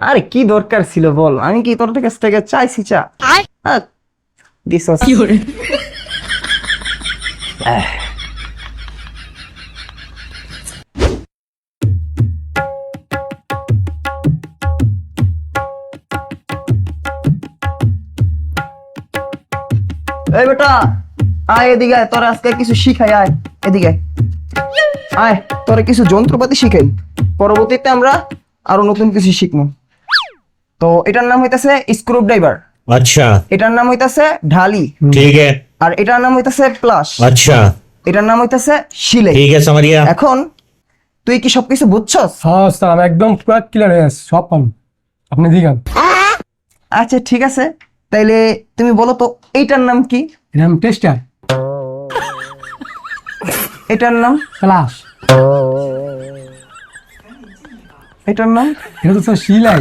আরে কি দরকার ছিল বল, আমি কি তোর কাছ থেকে চাইছি চা? দিস এই বেটা, আয় এদিকে আয়, তোর আজকে কিছু শিখাই। আয় এদিকে আয়, তোরে কিছু যন্ত্রপাতি শিখাই। পরবর্তীতে আমরা আরো নতুন কিছু শিখবো। তো এটার নাম হইতাছে স্ক্রু ড্রাইভার। अच्छा এটার নাম হইতাছে ঢালি। ठीक है। আর এটার নাম হইতাছে প্লাস। अच्छा এটার নাম হইতাছে সিলাই। ठीक है समझ गया। এখন তুই কি সবকিছু বুঝছস? হ্যাঁ স্যার, আমি একদম পুরো ক্লিয়ার হয়ে আছি, সব পান আপনি দিগান। আচ্ছা ঠিক আছে, তাইলে তুমি বলো তো এইটার নাম কি? এরকম টেস্টার এটার নাম? ক্লাস, এটার নাম? এটা তো স্যার সিলাই।